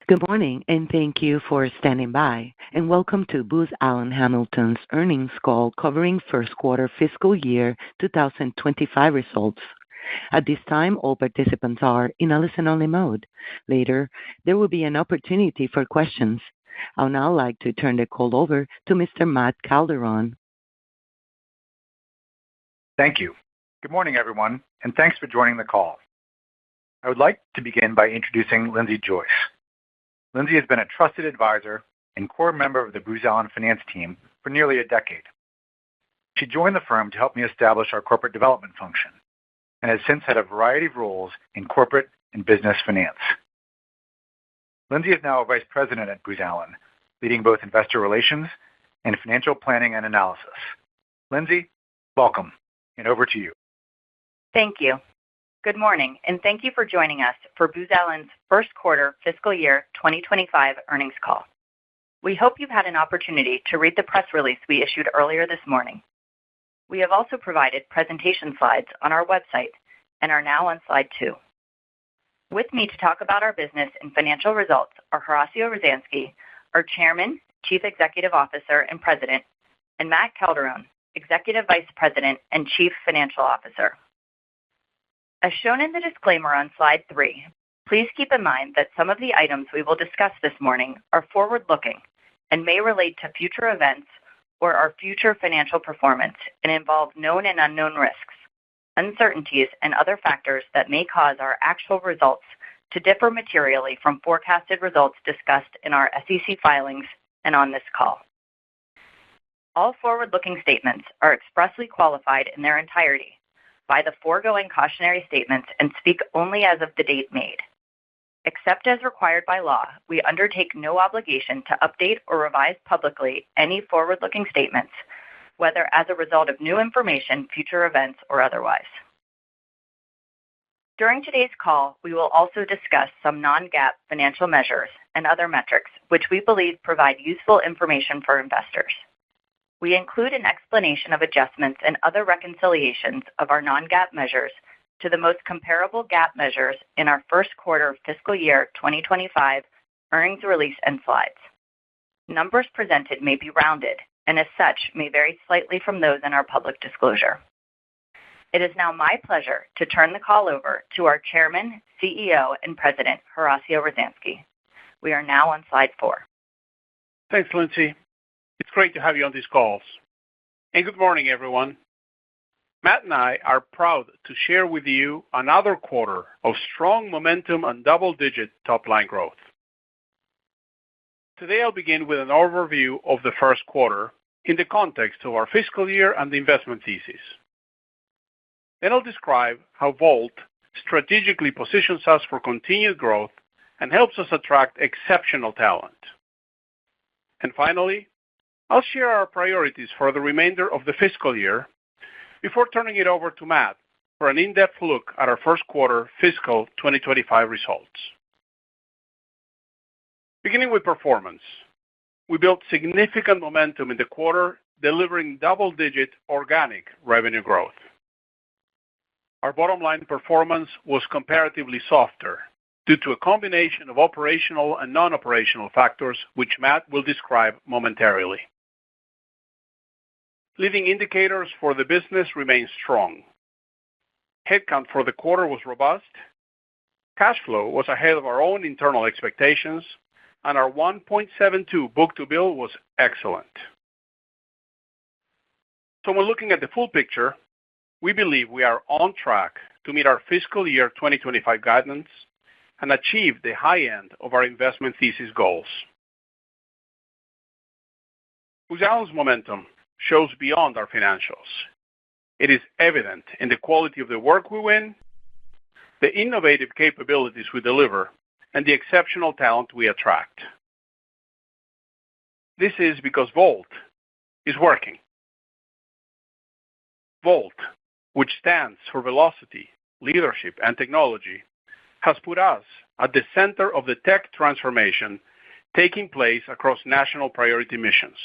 Good morning, and thank you for standing by, and welcome to Booz Allen Hamilton's earnings call covering first quarter fiscal year 2025 results. At this time, all participants are in a listen-only mode. Later, there will be an opportunity for questions. I'll now like to turn the call over to Mr. Matt Calderon. Thank you. Good morning, everyone, and thanks for joining the call. I would like to begin by introducing Lindsay Joyce. Lindsay has been a trusted advisor and core member of the Booz Allen finance team for nearly a decade. She joined the firm to help me establish our corporate development function and has since had a variety of roles in corporate and business finance. Lindsay is now a vice president at Booz Allen, leading both investor relations and financial planning and analysis. Lindsay, welcome, and over to you. Thank you. Good morning, and thank you for joining us for Booz Allen's first quarter fiscal year 2025 earnings call. We hope you've had an opportunity to read the press release we issued earlier this morning. We have also provided presentation slides on our website and are now on slide 2. With me to talk about our business and financial results are Horacio Rozanski, our Chairman, Chief Executive Officer, and President, and Matt Calderon, Executive Vice President and Chief Financial Officer. As shown in the disclaimer on slide 3, please keep in mind that some of the items we will discuss this morning are forward-looking and may relate to future events or our future financial performance and involve known and unknown risks, uncertainties, and other factors that may cause our actual results to differ materially from forecasted results discussed in our SEC filings and on this call. All forward-looking statements are expressly qualified in their entirety by the foregoing cautionary statements and speak only as of the date made. Except as required by law, we undertake no obligation to update or revise publicly any forward-looking statements, whether as a result of new information, future events, or otherwise. During today's call, we will also discuss some non-GAAP financial measures and other metrics which we believe provide useful information for investors. We include an explanation of adjustments and other reconciliations of our non-GAAP measures to the most comparable GAAP measures in our first quarter fiscal year 2025 earnings release and slides. Numbers presented may be rounded and as such may vary slightly from those in our public disclosure. It is now my pleasure to turn the call over to our Chairman, CEO, and President, Horacio Rozanski. We are now on slide 4. Thanks, Lindsay. It's great to have you on these calls. And good morning, everyone. Matt and I are proud to share with you another quarter of strong momentum and double-digit top-line growth. Today, I'll begin with an overview of the first quarter in the context of our fiscal year and the investment thesis. Then I'll describe how Volt strategically positions us for continued growth and helps us attract exceptional talent. And finally, I'll share our priorities for the remainder of the fiscal year before turning it over to Matt for an in-depth look at our first quarter fiscal 2025 results. Beginning with performance, we built significant momentum in the quarter, delivering double-digit organic revenue growth. Our bottom-line performance was comparatively softer due to a combination of operational and non-operational factors, which Matt will describe momentarily. Leading indicators for the business remain strong. Headcount for the quarter was robust. Cash flow was ahead of our own internal expectations, and our 1.72 book-to-bill was excellent. So when looking at the full picture, we believe we are on track to meet our fiscal year 2025 guidance and achieve the high end of our investment thesis goals. Booz Allen's momentum shows beyond our financials. It is evident in the quality of the work we win, the innovative capabilities we deliver, and the exceptional talent we attract. This is because Volt is working. Volt, which stands for velocity, leadership, and technology, has put us at the center of the tech transformation taking place across national priority missions.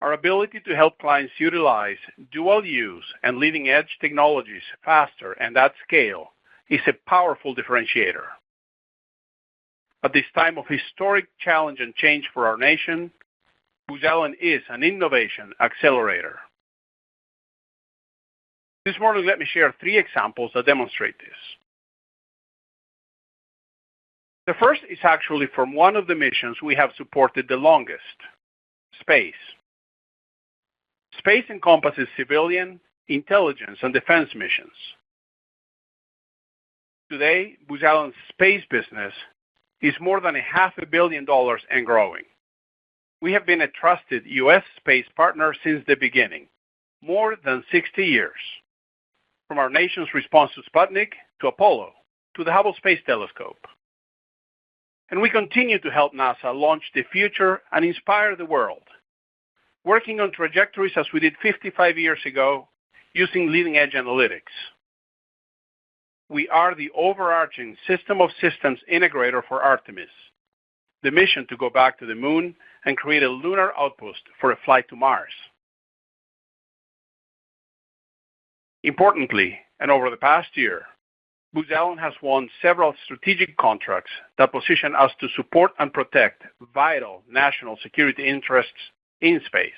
Our ability to help clients utilize dual-use and leading-edge technologies faster and at scale is a powerful differentiator. At this time of historic challenge and change for our nation, Booz Allen is an innovation accelerator. This morning, let me share 3 examples that demonstrate this. The first is actually from one of the missions we have supported the longest, space. Space encompasses civilian, intelligence, and defense missions. Today, Booz Allen's space business is more than $500 million and growing. We have been a trusted U.S. space partner since the beginning, more than 60 years. From our nation's response to Sputnik, to Apollo, to the Hubble Space Telescope. And we continue to help NASA launch the future and inspire the world, working on trajectories as we did 55 years ago, using leading-edge analytics. We are the overarching system of systems integrator for Artemis, the mission to go back to the moon and create a lunar outpost for a flight to Mars. Importantly, and over the past year, Booz Allen has won several strategic contracts that position us to support and protect vital national security interests in space.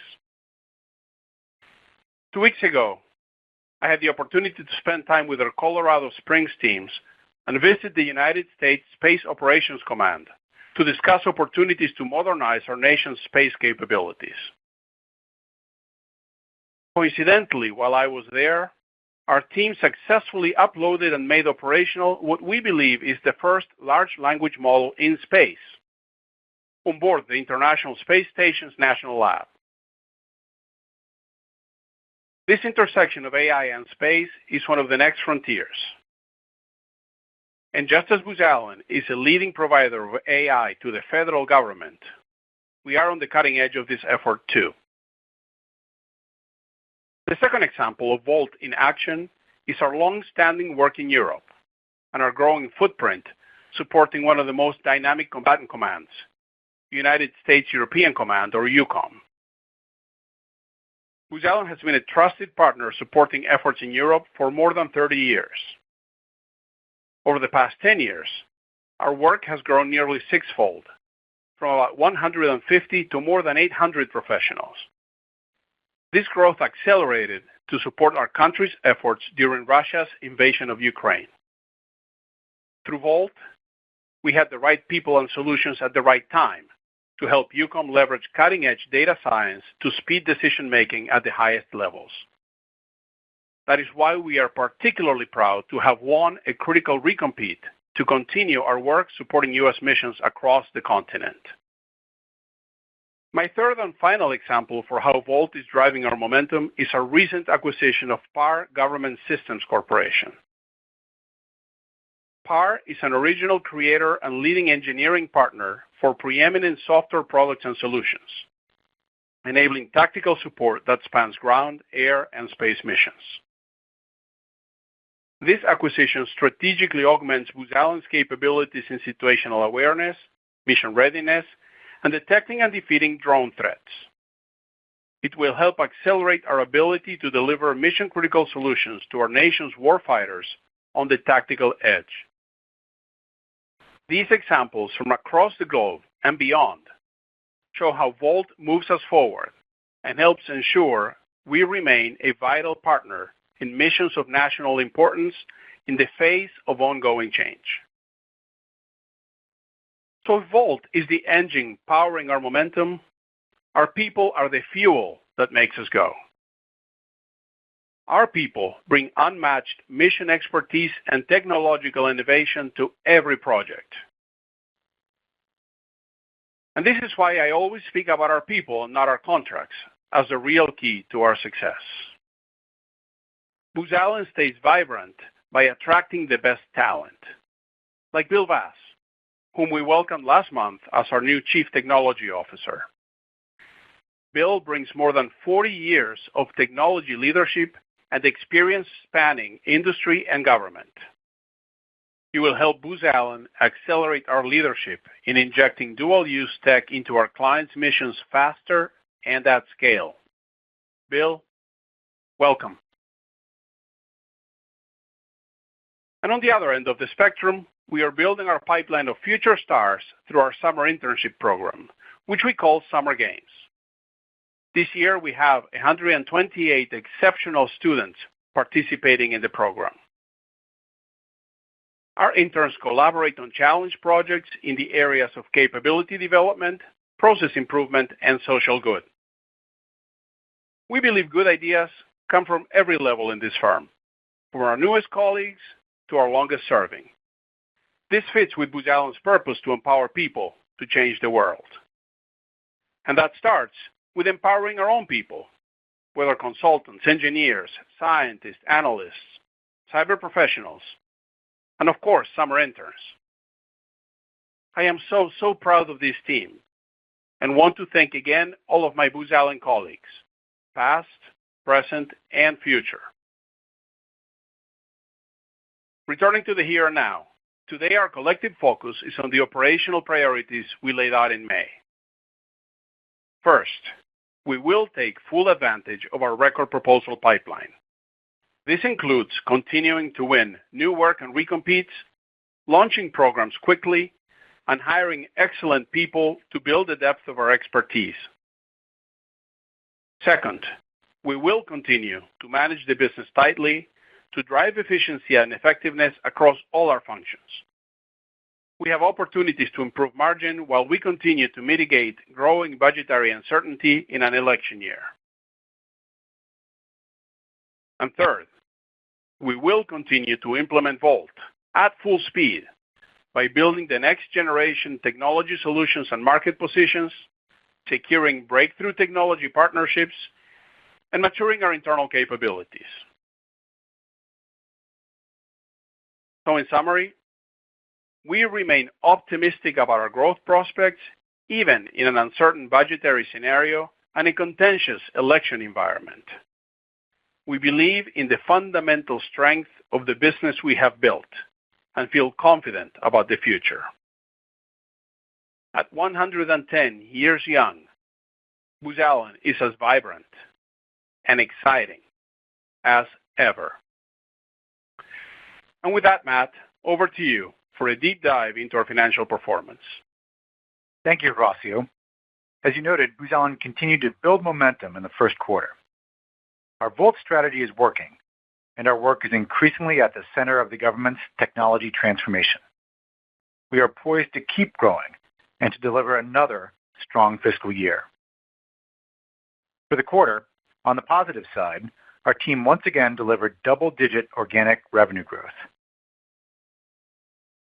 2 weeks ago, I had the opportunity to spend time with our Colorado Springs teams and visit the United States Space Operations Command to discuss opportunities to modernize our nation's space capabilities. Coincidentally, while I was there, our team successfully uploaded and made operational what we believe is the first large language model in space on board the International Space Station's National Lab. This intersection of AI and space is one of the next frontiers. And just as Booz Allen is a leading provider of AI to the federal government, we are on the cutting edge of this effort too. The second example of Volt in action is our long-standing work in Europe and our growing footprint supporting one of the most dynamic combatant commands, United States European Command, or EUCOM. Booz Allen has been a trusted partner supporting efforts in Europe for more than 30 years. Over the past 10 years, our work has grown nearly 6-fold, from about 150 to more than 800 professionals. This growth accelerated to support our country's efforts during Russia's invasion of Ukraine. Through Volt, we had the right people and solutions at the right time to help EUCOM leverage cutting-edge data science to speed decision-making at the highest levels. That is why we are particularly proud to have won a critical recompete to continue our work supporting U.S. missions across the continent. My third and final example for how Volt is driving our momentum is our recent acquisition of PAR Government Systems Corporation. PAR is an original creator and leading engineering partner for preeminent software products and solutions, enabling tactical support that spans ground, air, and space missions. This acquisition strategically augments Booz Allen's capabilities in situational awareness, mission readiness, and detecting and defeating drone threats. It will help accelerate our ability to deliver mission-critical solutions to our nation's warfighters on the tactical edge. These examples from across the globe and beyond show how Volt moves us forward and helps ensure we remain a vital partner in missions of national importance in the face of ongoing change. So if Volt is the engine powering our momentum, our people are the fuel that makes us go. Our people bring unmatched mission expertise and technological innovation to every project. And this is why I always speak about our people and not our contracts as the real key to our success. Booz Allen stays vibrant by attracting the best talent, like Bill Vass, whom we welcomed last month as our new Chief Technology Officer. Bill brings more than 40 years of technology leadership and experience spanning industry and government. He will help Booz Allen accelerate our leadership in injecting dual-use tech into our clients' missions faster and at scale. Bill, welcome. And on the other end of the spectrum, we are building our pipeline of future stars through our summer internship program, which we call Summer Games. This year, we have 128 exceptional students participating in the program. Our interns collaborate on challenge projects in the areas of capability development, process improvement, and social good. We believe good ideas come from every level in this firm, from our newest colleagues to our longest serving. This fits with Booz Allen's purpose to empower people to change the world. And that starts with empowering our own people, whether consultants, engineers, scientists, analysts, cyber professionals, and of course, summer interns. I am so proud of this team and want to thank again all of my Booz Allen colleagues, past, present, and future. Returning to the here and now, today our collective focus is on the operational priorities we laid out in May. First, we will take full advantage of our record proposal pipeline. This includes continuing to win new work and recompetes, launching programs quickly, and hiring excellent people to build the depth of our expertise. Second, we will continue to manage the business tightly to drive efficiency and effectiveness across all our functions. We have opportunities to improve margin while we continue to mitigate growing budgetary uncertainty in an election year. And third, we will continue to implement Volt at full speed by building the next generation technology solutions and market positions, securing breakthrough technology partnerships, and maturing our internal capabilities. So in summary, we remain optimistic about our growth prospects, even in an uncertain budgetary scenario and a contentious election environment. We believe in the fundamental strength of the business we have built and feel confident about the future. At 110 years young, Booz Allen is as vibrant and exciting as ever. And with that, Matt, over to you for a deep dive into our financial performance. Thank you, Horacio. As you noted, Booz Allen continued to build momentum in the first quarter. Our Volt strategy is working, and our work is increasingly at the center of the government's technology transformation. We are poised to keep growing and to deliver another strong fiscal year. For the quarter, on the positive side, our team once again delivered double-digit organic revenue growth.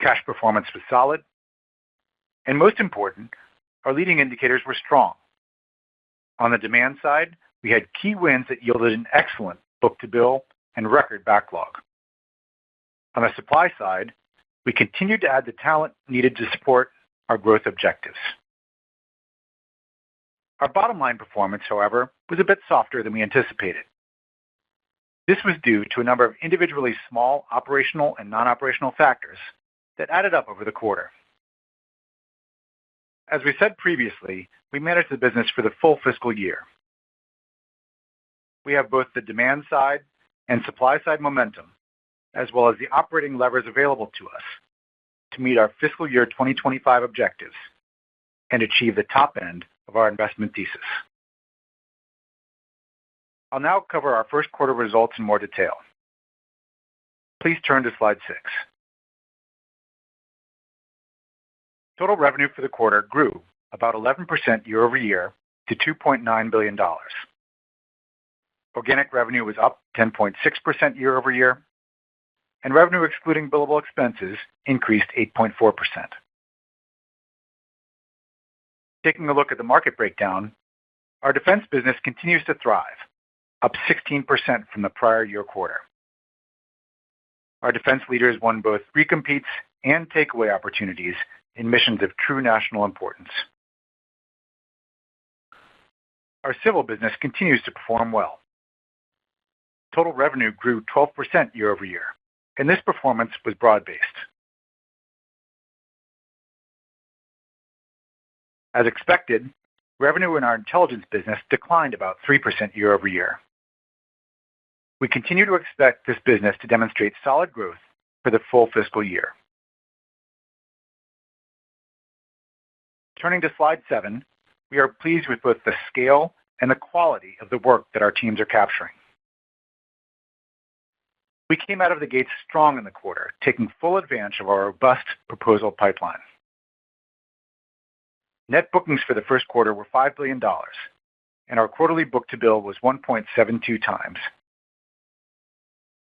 Cash performance was solid, and most important, our leading indicators were strong. On the demand side, we had key wins that yielded an excellent book-to-bill and record backlog. On the supply side, we continued to add the talent needed to support our growth objectives. Our bottom line performance, however, was a bit softer than we anticipated. This was due to a number of individually small operational and non-operational factors that added up over the quarter. As we said previously, we manage the business for the full fiscal year. We have both the demand side and supply side momentum, as well as the operating levers available to us to meet our fiscal year 2025 objectives and achieve the top end of our investment thesis. I'll now cover our first quarter results in more detail. Please turn to slide 6. Total revenue for the quarter grew about 11% year over year to $2.9 billion. Organic revenue was up 10.6% year over year, and revenue excluding billable expenses increased 8.4%. Taking a look at the market breakdown, our defense business continues to thrive, up 16% from the prior year quarter. Our defense leaders won both recompetes and takeaway opportunities in missions of true national importance. Our civil business continues to perform well. Total revenue grew 12% year over year, and this performance was broad-based. As expected, revenue in our intelligence business declined about 3% year over year. We continue to expect this business to demonstrate solid growth for the full fiscal year. Turning to slide 7, we are pleased with both the scale and the quality of the work that our teams are capturing. We came out of the gates strong in the quarter, taking full advantage of our robust proposal pipeline. Net bookings for the first quarter were $5 billion, and our quarterly book-to-bill was 1.72 times.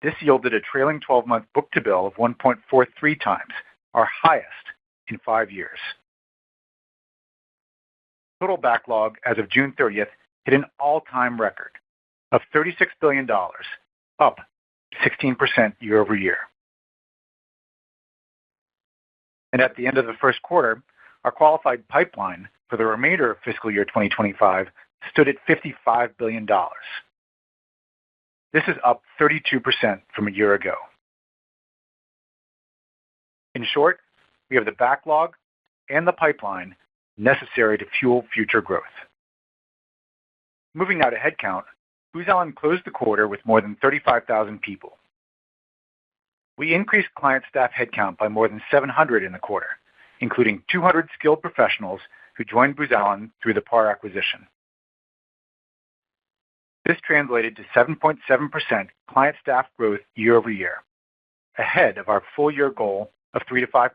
This yielded a trailing 12-month book-to-bill of 1.43 times, our highest in 5 years. Total backlog as of June 30th hit an all-time record of $36 billion, up 16% year over year. And at the end of the first quarter, our qualified pipeline for the remainder of fiscal year 2025 stood at $55 billion. This is up 32% from a year ago. In short, we have the backlog and the pipeline necessary to fuel future growth. Moving now to headcount, Booz Allen closed the quarter with more than 35,000 people. We increased client staff headcount by more than 700 in the quarter, including 200 skilled professionals who joined Booz Allen through the PAR acquisition. This translated to 7.7% client staff growth year over year, ahead of our full-year goal of 3 to 5%.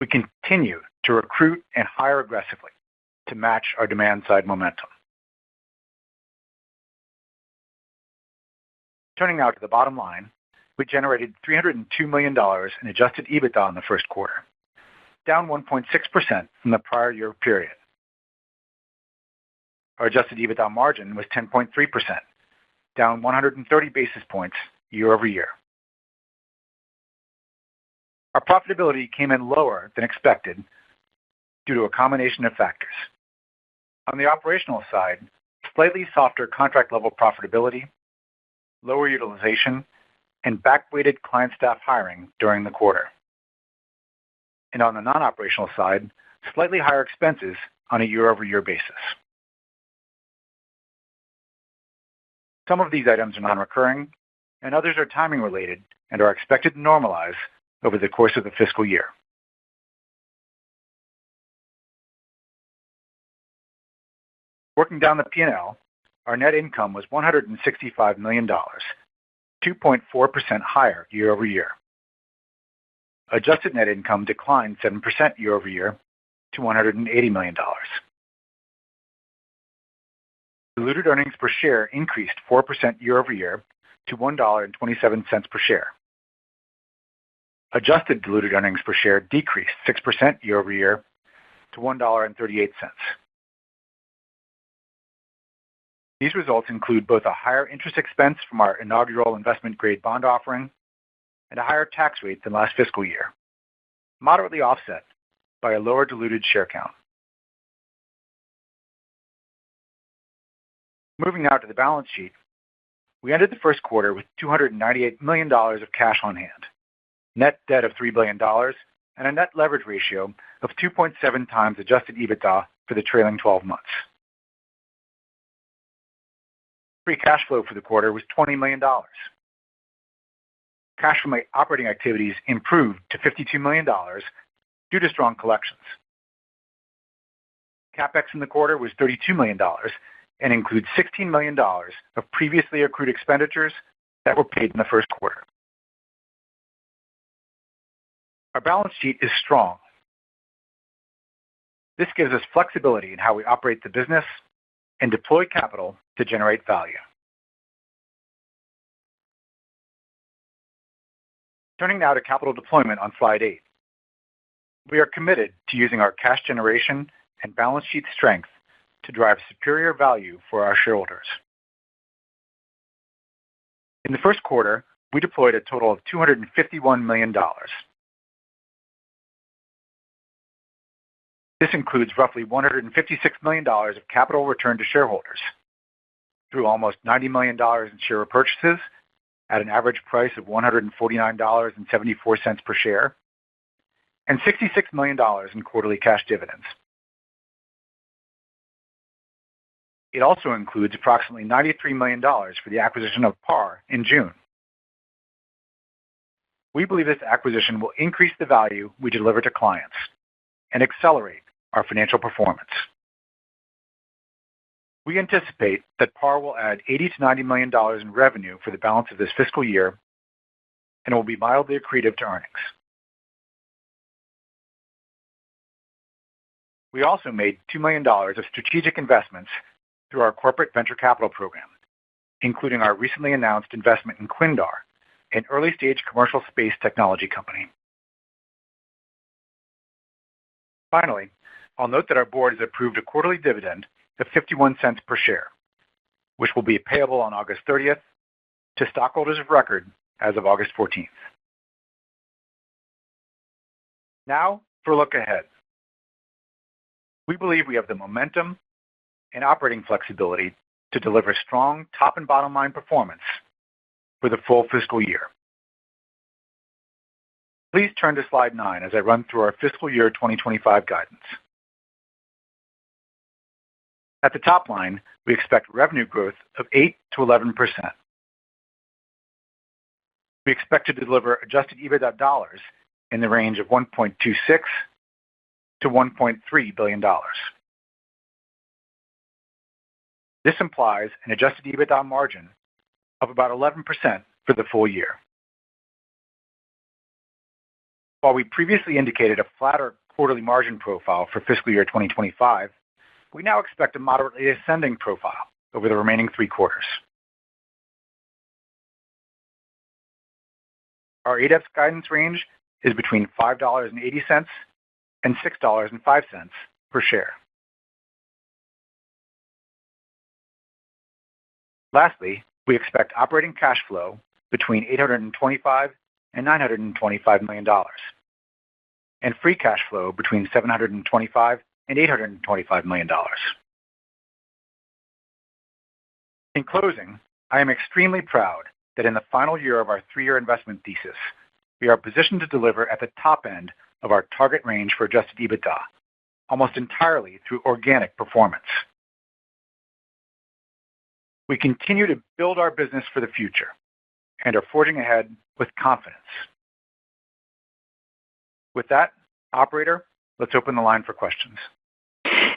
We continue to recruit and hire aggressively to match our demand-side momentum. Turning now to the bottom line, we generated $302 million in adjusted EBITDA in the first quarter, down 1.6% from the prior year period. Our adjusted EBITDA margin was 10.3%, down 130 basis points year over year. Our profitability came in lower than expected due to a combination of factors. On the operational side, slightly softer contract-level profitability, lower utilization, and back-weighted client staff hiring during the quarter. And on the non-operational side, slightly higher expenses on a year-over-year basis. Some of these items are non-recurring, and others are timing-related and are expected to normalize over the course of the fiscal year. Working down the P&L, our net income was $165 million, 2.4% higher year over year. Adjusted net income declined 7% year over year to $180 million. Diluted earnings per share increased 4% year over year to $1.27 per share. Adjusted diluted earnings per share decreased 6% year over year to $1.38. These results include both a higher interest expense from our inaugural investment-grade bond offering and a higher tax rate than last fiscal year, moderately offset by a lower diluted share count. Moving now to the balance sheet, we ended the first quarter with $298 million of cash on hand, net debt of $3 billion, and a net leverage ratio of 2.7 times adjusted EBITDA for the trailing 12 months. Free cash flow for the quarter was $20 million. Cash from operating activities improved to $52 million due to strong collections. CapEx in the quarter was $32 million and includes $16 million of previously accrued expenditures that were paid in the first quarter. Our balance sheet is strong. This gives us flexibility in how we operate the business and deploy capital to generate value. Turning now to capital deployment on slide 8. We are committed to using our cash generation and balance sheet strength to drive superior value for our shareholders. In the first quarter, we deployed a total of $251 million. This includes roughly $156 million of capital returned to shareholders through almost $90 million in share repurchases at an average price of $149.74 per share, and $66 million in quarterly cash dividends. It also includes approximately $93 million for the acquisition of PAR in June. We believe this acquisition will increase the value we deliver to clients and accelerate our financial performance. We anticipate that PAR will add $80 to $90 million in revenue for the balance of this fiscal year and will be mildly accretive to earnings. We also made $2 million of strategic investments through our corporate venture capital program, including our recently announced investment in Quindar, an early-stage commercial space technology company. Finally, I'll note that our board has approved a quarterly dividend of 51 cents per share, which will be payable on August 30th to stockholders of record as of August 14th. Now for a look ahead. We believe we have the momentum and operating flexibility to deliver strong top and bottom line performance for the full fiscal year. Please turn to slide 9 as I run through our fiscal year 2025 guidance. At the top line, we expect revenue growth of 8 to 11%. We expect to deliver adjusted EBITDA dollars in the range of $1.26 to $1.3 billion. This implies an adjusted EBITDA margin of about 11% for the full year. While we previously indicated a flatter quarterly margin profile for fiscal year 2025, we now expect a moderately ascending profile over the remaining 3 quarters. Our ADEPS guidance range is between $5.80 and $6.05 per share. Lastly, we expect operating cash flow between $825 and $925 million, and free cash flow between $725 and $825 million. In closing, I am extremely proud that in the final year of our 3-year investment thesis, we are positioned to deliver at the top end of our target range for adjusted EBITDA, almost entirely through organic performance. We continue to build our business for the future and are forging ahead with confidence. With that, operator, let's open the line for questions.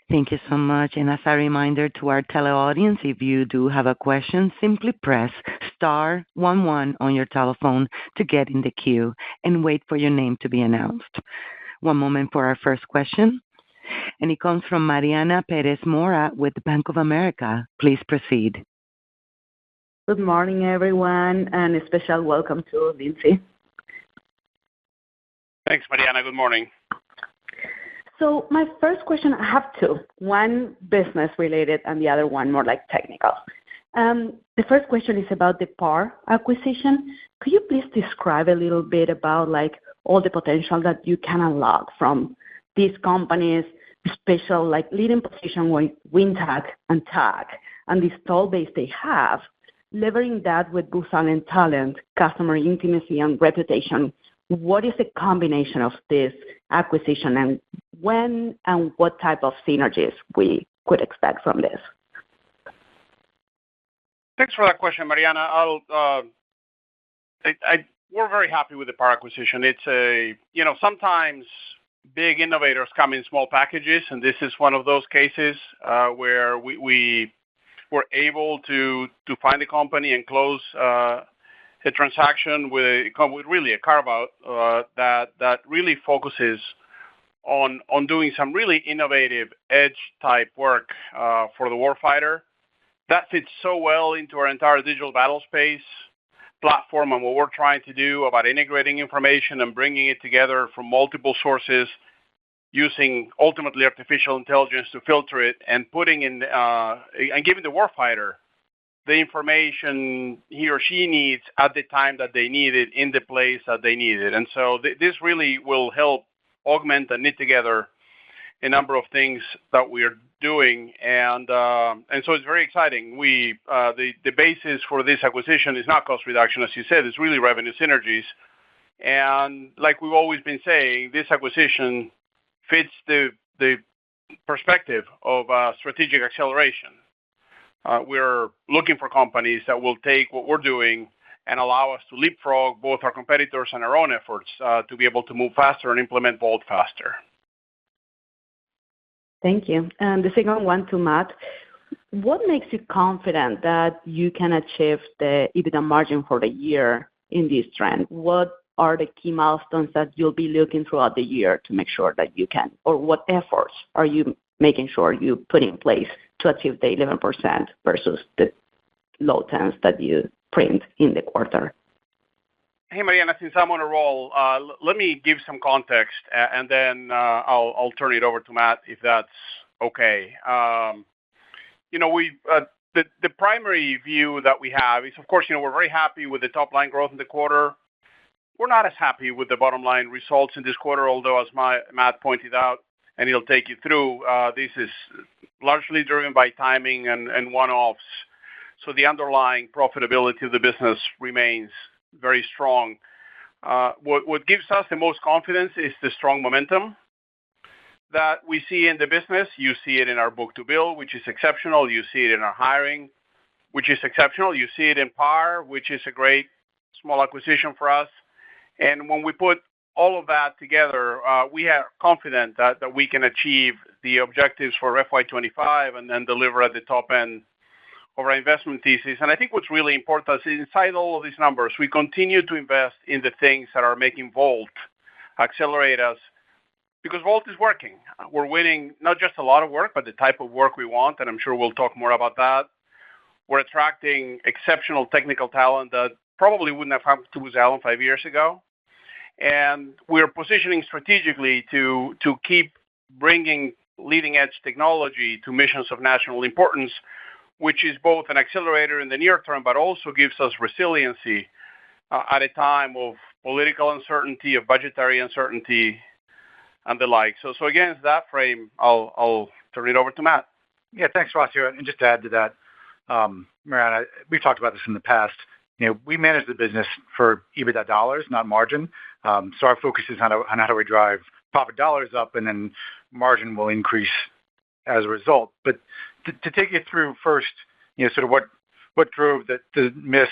Thank you so much. And as a reminder to our teleaudience, if you do have a question, simply press star 11 on your telephone to get in the queue and wait for your name to be announced. One moment for our first question. And it comes from Mariana Perez Mora with Bank of America. Please proceed. Good morning, everyone, and a special welcome to Lindsay. Thanks, Mariana. Good morning. So my first question, I have 2. One business related and the other one more like technical. The first question is about the PAR acquisition. Could you please describe a little bit about like all the potential that you can unlock from these companies, special like leading position with WinTag and TAG, and the install base they have, leveraging that with Booz Allen talent, customer intimacy, and reputation? What is the combination of this acquisition, and when and what type of synergies we could expect from this? Thanks for that question, Mariana. We're very happy with the PAR acquisition. It's sometimes big innovators come in small packages, and this is one of those cases where we were able to find a company and close a transaction with really a carve-out that really focuses on doing some really innovative edge-type work for the warfighter. That fits so well into our entire digital battlespace platform and what we're trying to do about integrating information and bringing it together from multiple sources, using ultimately artificial intelligence to filter it and putting in and giving the warfighter the information he or she needs at the time that they need it, in the place that they need it. And so this really will help augment and knit together a number of things that we are doing. And so it's very exciting. The basis for this acquisition is not cost reduction, as you said, it's really revenue synergies. And like we've always been saying, this acquisition fits the perspective of strategic acceleration. We're looking for companies that will take what we're doing and allow us to leapfrog both our competitors and our own efforts to be able to move faster and implement Vault faster. Thank you. And the second one to Matt. What makes you confident that you can achieve the EBITDA margin for the year in this trend? What are the key milestones that you'll be looking throughout the year to make sure that you can, or what efforts are you making sure you put in place to achieve the 11% versus the low 10s that you print in the quarter? Hey, Mariana, since I'm on a roll, let me give some context, and then I'll turn it over to Matt if that's okay. The primary view that we have is, of course, we're very happy with the top line growth in the quarter. We're not as happy with the bottom line results in this quarter, although as Matt pointed out, and he'll take you through, this is largely driven by timing and one-offs. So the underlying profitability of the business remains very strong. What gives us the most confidence is the strong momentum that we see in the business. You see it in our book-to-bill, which is exceptional. You see it in our hiring, which is exceptional. You see it in PAR, which is a great small acquisition for us. And when we put all of that together, we are confident that we can achieve the objectives for FY25 and then deliver at the top end of our investment thesis. And I think what's really important is inside all of these numbers, we continue to invest in the things that are making Vault accelerate us, because Vault is working. We're winning not just a lot of work, but the type of work we want, and I'm sure we'll talk more about that. We're attracting exceptional technical talent that probably wouldn't have happened to Booz Allen 5 years ago. And we're positioning strategically to keep bringing leading-edge technology to missions of national importance, which is both an accelerator in the near term, but also gives us resiliency at a time of political uncertainty, of budgetary uncertainty, and the like. So against that frame, I'll turn it over to Matt. Yeah, thanks, Horacio. And just to add to that, Mariana, we've talked about this in the past. We manage the business for EBITDA dollars, not margin. So our focus is on how do we drive profit dollars up, and then margin will increase as a result. But to take you through first, sort of what drove the miss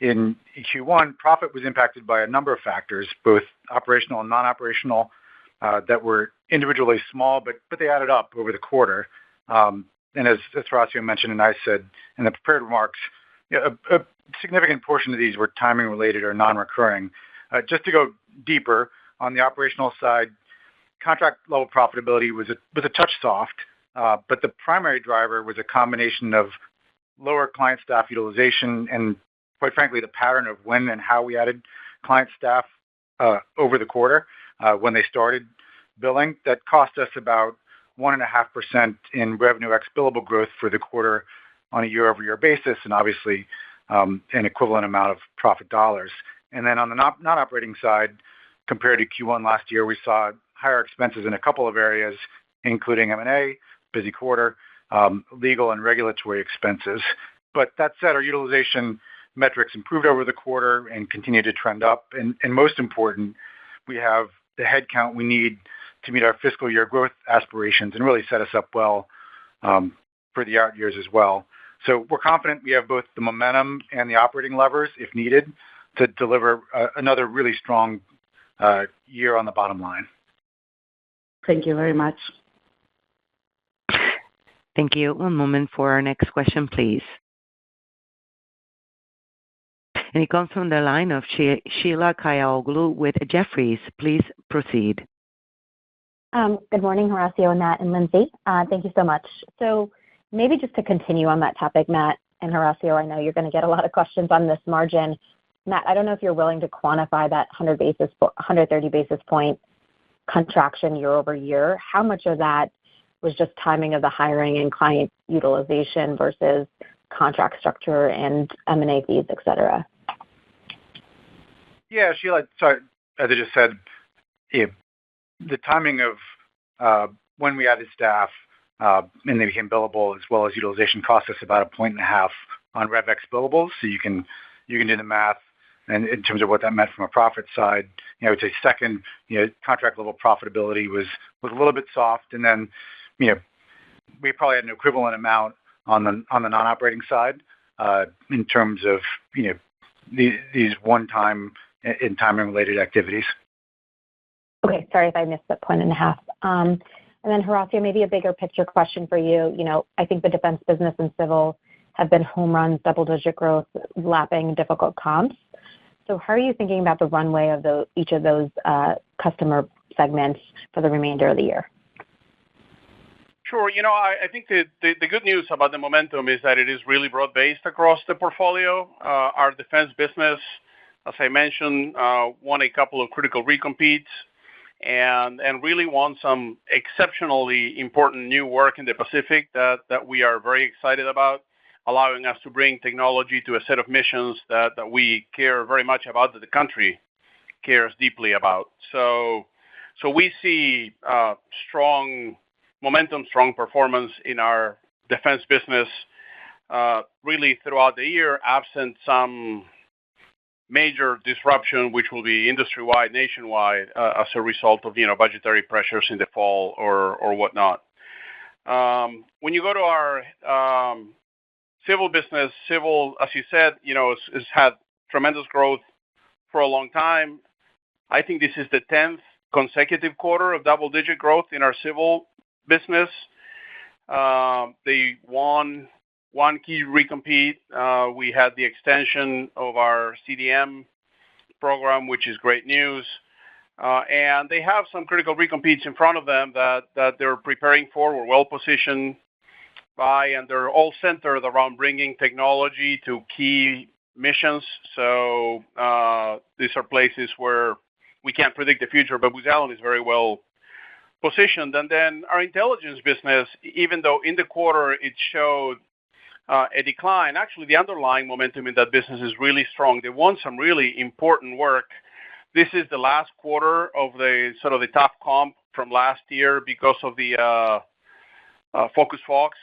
in Q1, profit was impacted by a number of factors, both operational and non-operational, that were individually small, but they added up over the quarter. And as Horacio mentioned and I said in the prepared remarks, a significant portion of these were timing related or non-recurring. Just to go deeper on the operational side, contract level profitability was a touch soft, but the primary driver was a combination of lower client staff utilization and, quite frankly, the pattern of when and how we added client staff over the quarter when they started billing. That cost us about 1.5% in revenue ex billable growth for the quarter on a year-over-year basis, and obviously an equivalent amount of profit dollars. And then on the non-operating side, compared to Q1 last year, we saw higher expenses in a couple of areas, including M&A, busy quarter, legal and regulatory expenses. But that said, our utilization metrics improved over the quarter and continue to trend up. And most important, we have the headcount we need to meet our fiscal year growth aspirations and really set us up well for the out years as well. So we're confident we have both the momentum and the operating levers, if needed, to deliver another really strong year on the bottom line. Thank you very much. Thank you. One moment for our next question, please. And it comes from the line of Sheila Kahyaoglu with Jefferies. Please proceed. Good morning, Horacio and Matt and Lindsay. Thank you so much. So maybe just to continue on that topic, Matt and Horacio, I know you're going to get a lot of questions on this margin. Matt, I don't know if you're willing to quantify that 130 basis point contraction year over year. How much of that was just timing of the hiring and client utilization versus contract structure and M&A fees, et cetera? Yeah, Sheila, so as I just said, the timing of when we added staff and they became billable, as well as utilization, cost us about 1.5 points on rev ex billables. So you can do the math. And in terms of what that meant from a profit side, I would say second, contract level profitability was a little bit soft. And then, we probably had an equivalent amount on the non-operating side in terms of, these one-time and timing-related activities. Okay, sorry if I missed that point and a half. And then Horacio, maybe a bigger picture question for you. I think the defense business and civil have been home runs, double-digit growth, lapping difficult comps. So how are you thinking about the runway of each of those customer segments for the remainder of the year? Sure. I think the good news about the momentum is that it is really broad-based across the portfolio. Our defense business, as I mentioned, won a couple of critical recompetes and really won some exceptionally important new work in the Pacific that we are very excited about, allowing us to bring technology to a set of missions that we care very much about, that the country cares deeply about. So we see strong momentum, strong performance in our defense business really throughout the year, absent some major disruption, which will be industry-wide, nationwide, as a result of budgetary pressures in the fall or whatnot. When you go to our civil business, as you said, has had tremendous growth for a long time. I think this is the 10th consecutive quarter of double-digit growth in our civil business. They won one key recompete. We had the extension of our CDM program, which is great news. And they have some critical recompetes in front of them that they're preparing for. We're well positioned by, and they're all centered around bringing technology to key missions. So these are places where we can't predict the future, but Booz Allen is very well positioned. And then our intelligence business, even though in the quarter it showed a decline, actually the underlying momentum in that business is really strong. They won some really important work. This is the last quarter of the sort of the tough comp from last year because of the Focus Fox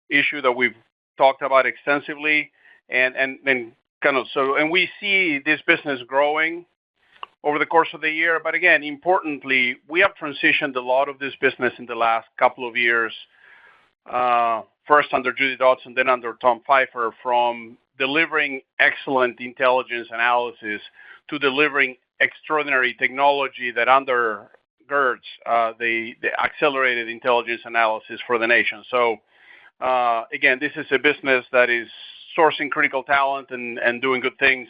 issue that we've talked about extensively, and we see this business growing over the course of the year. But again, importantly, we have transitioned a lot of this business in the last couple of years, first under Judy Dodson, then under Tom Pfeiffer, from delivering excellent intelligence analysis to delivering extraordinary technology that undergirds the accelerated intelligence analysis for the nation. So again, this is a business that is sourcing critical talent and doing good things.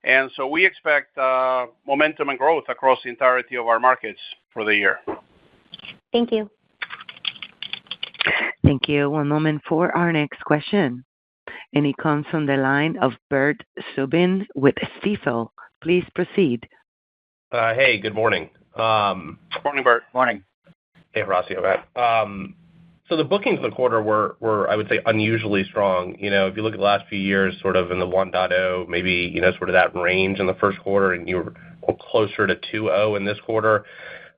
And so we expect momentum and growth across the entirety of our markets for the year. Thank you. Thank you. One moment for our next question. And it comes from the line of Bert Subin with Stifel. Please proceed. Hey, good morning. Morning, Bert. Morning. Hey, Horacio, Matt. So the bookings of the quarter were, I would say, unusually strong. If you look at the last few years, sort of in the 1.0, maybe, sort of that range in the first quarter, and you were closer to 2.0 in this quarter.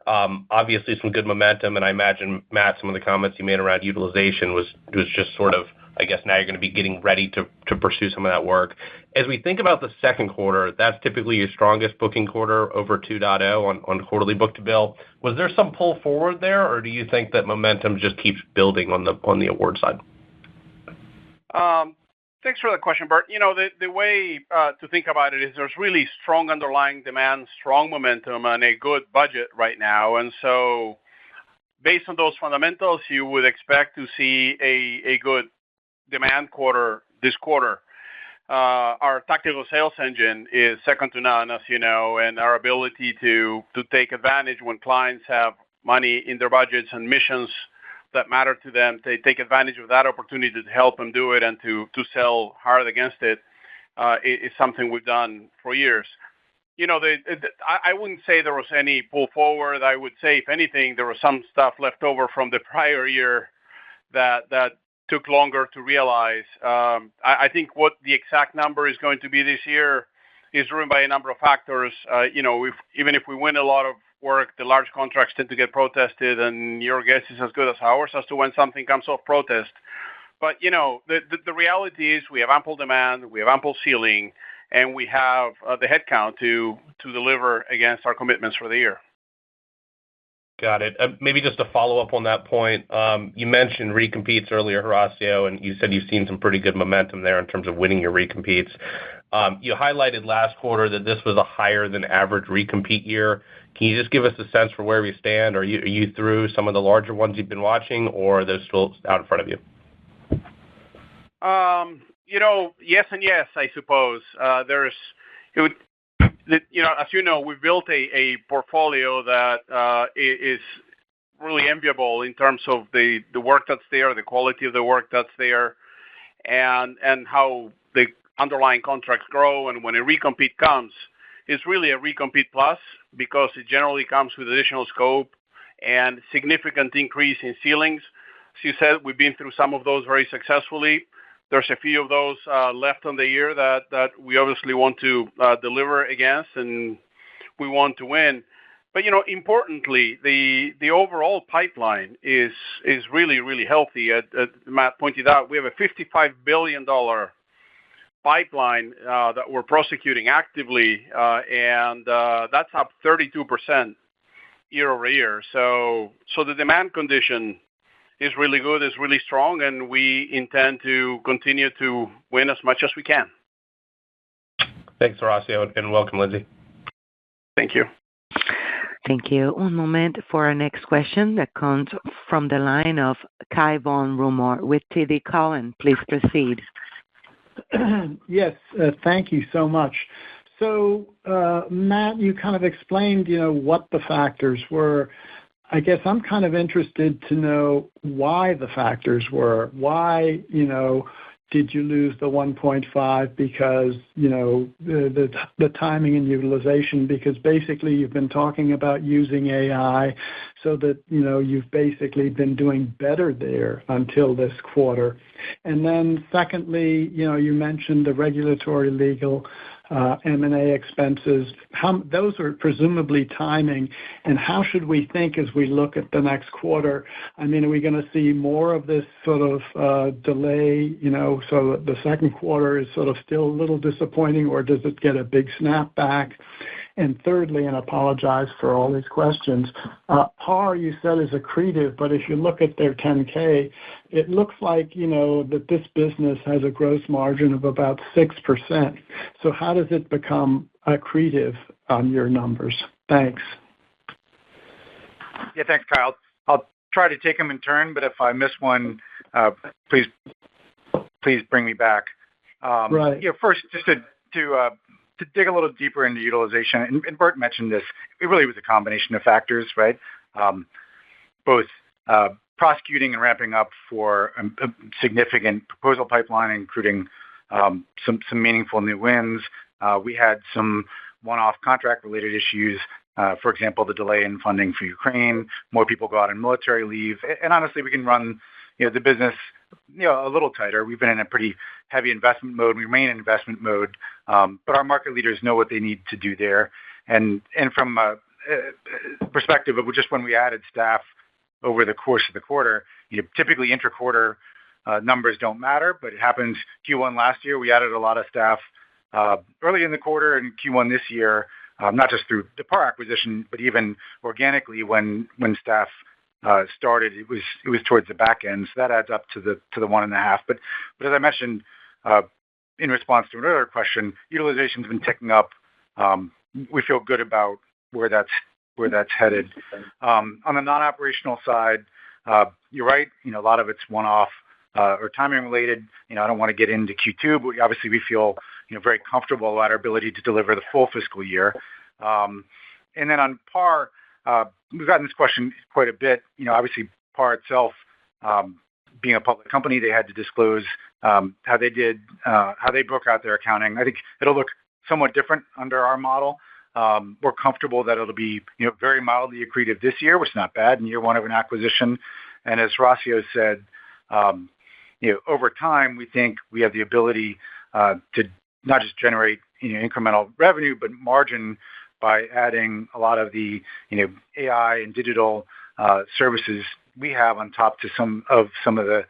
Obviously, some good momentum, and I imagine, Matt, some of the comments you made around utilization was just sort of, I guess now you're going to be getting ready to pursue some of that work. As we think about the second quarter, that's typically your strongest booking quarter over 2.0 on quarterly book-to-bill. Was there some pull forward there, or do you think that momentum just keeps building on the award side? Thanks for the question, Bert. The way to think about it is there's really strong underlying demand, strong momentum, and a good budget right now. And so based on those fundamentals, you would expect to see a good demand quarter this quarter. Our tactical sales engine is second to none, as you know, and our ability to take advantage when clients have money in their budgets and missions that matter to them, they take advantage of that opportunity to help them do it and to sell hard against it is something we've done for years. I wouldn't say there was any pull forward. I would say, if anything, there was some stuff left over from the prior year that took longer to realize. I think what the exact number is going to be this year is driven by a number of factors. Even if we win a lot of work, the large contracts tend to get protested, and your guess is as good as ours as to when something comes off protest. But, the reality is we have ample demand, we have ample ceiling, and we have the headcount to deliver against our commitments for the year. Got it. Maybe just to follow up on that point, you mentioned recompetes earlier, Horacio, and you said you've seen some pretty good momentum there in terms of winning your recompetes. You highlighted last quarter that this was a higher than average recompete year. Can you just give us a sense for where we stand? Are you through some of the larger ones you've been watching, or are those still out in front of you? Yes and yes, I suppose. As you know, we built a portfolio that is really enviable in terms of the work that's there, the quality of the work that's there, and how the underlying contracts grow. And when a recompete comes, it's really a recompete plus, because it generally comes with additional scope and significant increase in ceilings. As you said, we've been through some of those very successfully. There's a few of those left on the year that we obviously want to deliver against, and we want to win. But importantly, the overall pipeline is really, really healthy. As Matt pointed out, we have a $55 billion pipeline that we're prosecuting actively, and that's up 32% year over year. So the demand condition is really good, is really strong, and we intend to continue to win as much as we can. Thanks, Horacio, and welcome, Lindsay. Thank you. Thank you. One moment for our next question that comes from the line of Cai von Rumohr with TD Cowen. Please proceed. Yes, thank you so much. So, Matt, you kind of explained, what the factors were. I guess I'm kind of interested to know why the factors were. Why, did you lose the 1.5? Because, the timing and utilization, because basically you've been talking about using AI so that, you've basically been doing better there until this quarter. And then secondly, you mentioned the regulatory, legal, M&A expenses. Those are presumably timing, and how should we think as we look at the next quarter? I mean, are we going to see more of this sort of delay, so the second quarter is sort of still a little disappointing, or does it get a big snap back? And thirdly, and I apologize for all these questions, PAR, you said, is accretive, but if you look at their 10K, it looks like, that this business has a gross margin of about 6%. So how does it become accretive on your numbers? Thanks. Yeah, thanks, Kyle. I'll try to take them in turn, but if I miss one, please bring me back. Right. First, just to dig a little deeper into utilization, and Bert mentioned this, it really was a combination of factors, right? Both prosecuting and ramping up for a significant proposal pipeline, including some meaningful new wins. We had some one-off contract-related issues, for example, the delay in funding for Ukraine, more people go out on military leave, and honestly, we can run the business a little tighter. We've been in a pretty heavy investment mode. We remain in investment mode, but our market leaders know what they need to do there. And from a perspective of just when we added staff over the course of the quarter, typically intra-quarter numbers don't matter, but it happens. Q1 last year, we added a lot of staff early in the quarter, and Q1 this year, not just through the PAR acquisition, but even organically when staff started, it was towards the back end, so that adds up to the 1.5. But as I mentioned in response to an earlier question, utilization's been ticking up. We feel good about where that's headed. On the non-operational side, you're right. A lot of it's one-off or timing related. I don't want to get into Q2, but obviously we feel very comfortable about our ability to deliver the full fiscal year. And then on PAR, we've gotten this question quite a bit. Obviously, PAR itself, being a public company, they had to disclose how they broke out their accounting. I think it'll look somewhat different under our model. We're comfortable that it'll be very mildly accretive this year, which is not bad in year one of an acquisition. And as Horacio said, over time, we think we have the ability to not just generate incremental revenue, but margin by adding a lot of the AI and digital services we have on top to some of the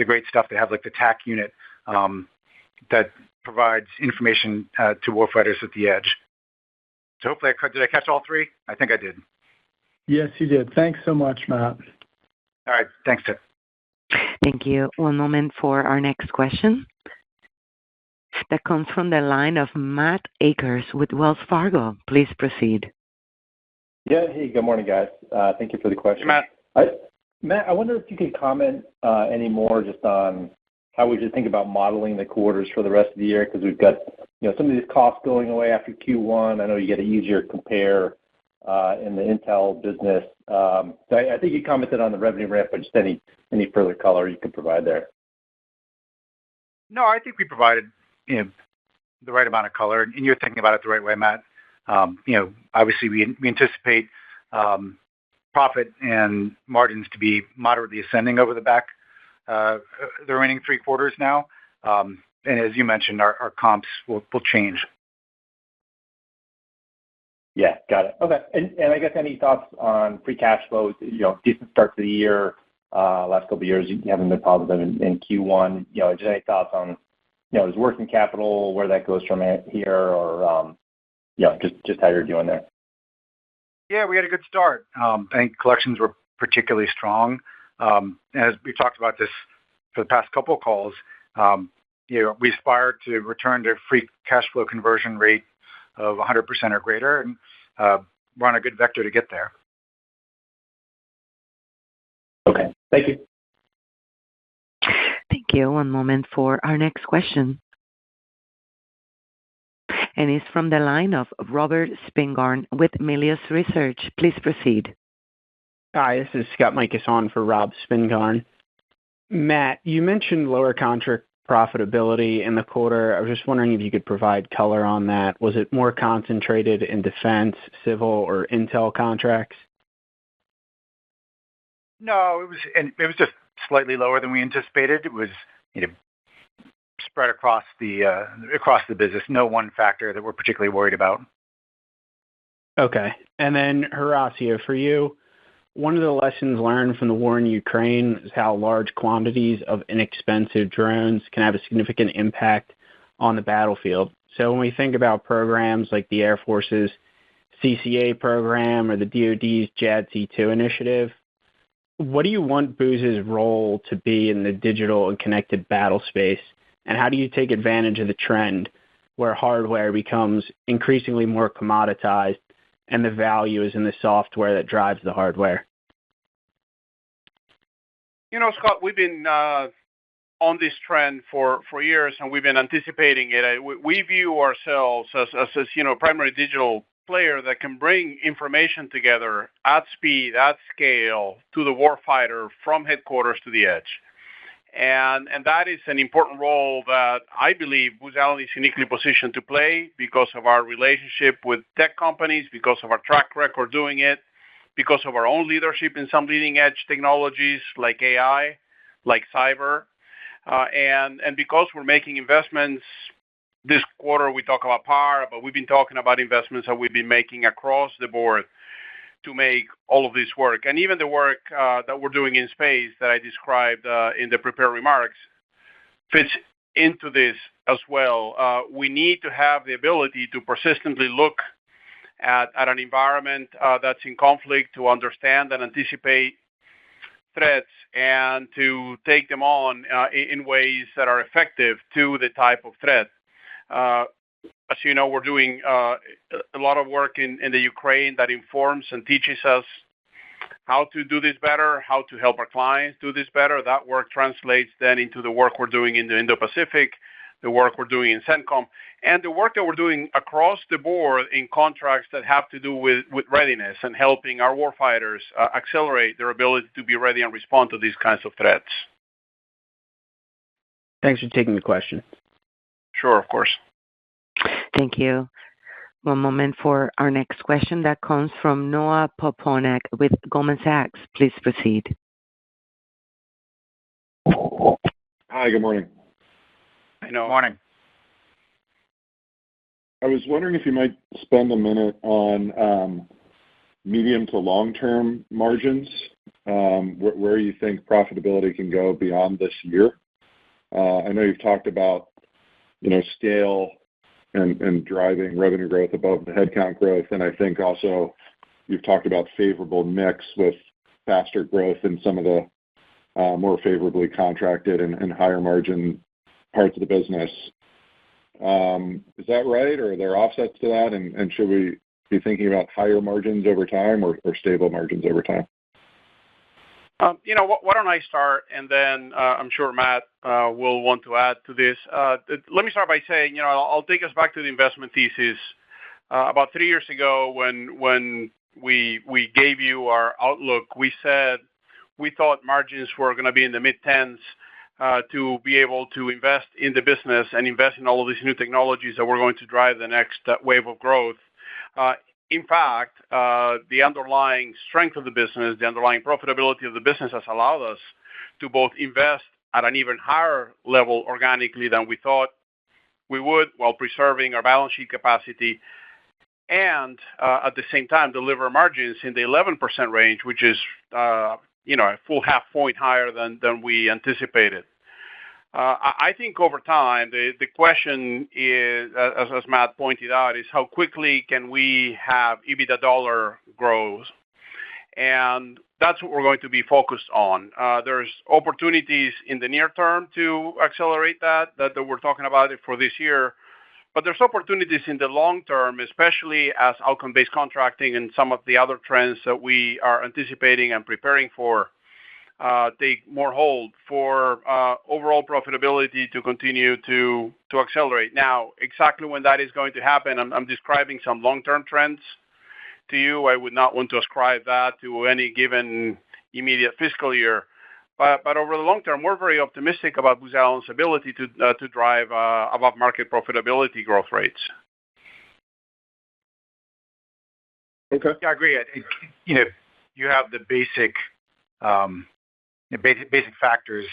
great stuff they have, like the TAC unit that provides information to warfighters at the edge. So hopefully, did I catch all three? I think I did. Yes, you did. Thanks so much, Matt. All right. Thanks, Ted. Thank you. One moment for our next question that comes from the line of Matt Akers with Wells Fargo. Please proceed. Yeah. Hey, good morning, guys. Thank you for the question. Matt. Matt, I wonder if you could comment any more just on how we should think about modeling the quarters for the rest of the year, because we've got some of these costs going away after Q1. I know you get an easier compare in the Intel business. So I think you commented on the revenue ramp, but just any further color you could provide there. No, I think we provided the right amount of color, and you're thinking about it the right way, Matt. Obviously we anticipate profit and margins to be moderately ascending over the remaining 3 quarters now. And as you mentioned, our comps will change. Yeah, got it. Okay. And I guess any thoughts on free cash flow? Decent start to the year. Last couple of years, you haven't been positive in Q1. Just any thoughts on, is working capital, where that goes from here, or just how you're doing there? Yeah, we had a good start. I think collections were particularly strong. As we talked about this for the past couple of calls, we aspire to return to free cash flow conversion rate of 100% or greater, and we're on a good vector to get there. Okay, thank you. Thank you. One moment for our next question. And it's from the line of Robert Spingarn with Melius Research. Please proceed. Hi, this is Scott Mikus on for Rob Spingarn. Matt, you mentioned lower contract profitability in the quarter. I was just wondering if you could provide color on that. Was it more concentrated in defense, civil, or Intel contracts? No, it was just slightly lower than we anticipated. It was spread across the business. No one factor that we're particularly worried about. Okay. And then, Horacio, for you, one of the lessons learned from the war in Ukraine is how large quantities of inexpensive drones can have a significant impact on the battlefield. So when we think about programs like the Air Force's CCA program or the DoD's JADC2 initiative, what do you want Booz's role to be in the digital and connected battle space? And how do you take advantage of the trend where hardware becomes increasingly more commoditized and the value is in the software that drives the hardware? Scott, we've been on this trend for years, and we've been anticipating it. We view ourselves as a primary digital player that can bring information together at speed, at scale, to the warfighter from headquarters to the edge. And that is an important role that I believe Booz Allen is uniquely positioned to play because of our relationship with tech companies, because of our track record doing it, because of our own leadership in some leading-edge technologies like AI, like cyber, and because we're making investments. This quarter we talk about power, but we've been talking about investments that we've been making across the board to make all of this work. And even the work that we're doing in space that I described in the prepared remarks fits into this as well. We need to have the ability to persistently look at an environment that's in conflict, to understand and anticipate threats, and to take them on in ways that are effective to the type of threat. As you know, we're doing a lot of work in the Ukraine that informs and teaches us how to do this better, how to help our clients do this better. That work translates then into the work we're doing in the Indo-Pacific, the work we're doing in CENTCOM, and the work that we're doing across the board in contracts that have to do with readiness and helping our warfighters accelerate their ability to be ready and respond to these kinds of threats. Thanks for taking the question. Sure, of course. Thank you. One moment for our next question that comes from Noah Poponak with Goldman Sachs. Please proceed. Hi, good morning. Hi, Noah. Morning. I was wondering if you might spend a minute on medium to long-term margins, where you think profitability can go beyond this year. I know you've talked about scale and driving revenue growth above the headcount growth. And I think also you've talked about favorable mix with faster growth in some of the more favorably contracted and higher margin parts of the business. Is that right, or are there offsets to that? And should we be thinking about higher margins over time or stable margins over time? Why don't I start, and then I'm sure Matt will want to add to this. Let me start by saying, I'll take us back to the investment thesis. About 3 years ago, when we gave you our outlook, we said we thought margins were going to be in the mid-tens to be able to invest in the business and invest in all of these new technologies that were going to drive the next wave of growth. In fact, the underlying strength of the business, the underlying profitability of the business has allowed us to both invest at an even higher level organically than we thought we would, while preserving our balance sheet capacity, and at the same time deliver margins in the 11% range, which is a full half point higher than we anticipated. I think over time, the question is, as Matt pointed out, is how quickly can we have EBITDA dollar growth? And that's what we're going to be focused on. There's opportunities in the near term to accelerate that we're talking about it for this year. But there's opportunities in the long term, especially as outcome-based contracting and some of the other trends that we are anticipating and preparing for take more hold for overall profitability to continue to accelerate. Now, exactly when that is going to happen, I'm describing some long-term trends to you. I would not want to ascribe that to any given immediate fiscal year. But over the long term, we're very optimistic about Booz Allen's ability to drive above market profitability growth rates. Okay. Yeah, I agree. I think, you have the basic factors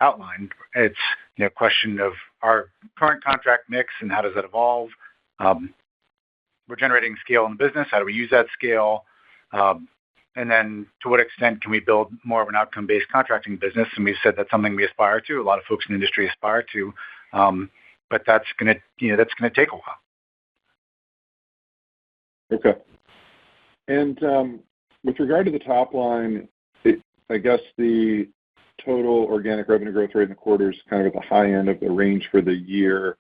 outlined. It's a question of our current contract mix and how does that evolve. We're generating scale in the business. How do we use that scale? And then to what extent can we build more of an outcome-based contracting business? And we've said that's something we aspire to. A lot of folks in the industry aspire to. But that's going to take a while. Okay. And with regard to the top line, I guess the total organic revenue growth rate in the quarter is kind of at the high end of the range for the year.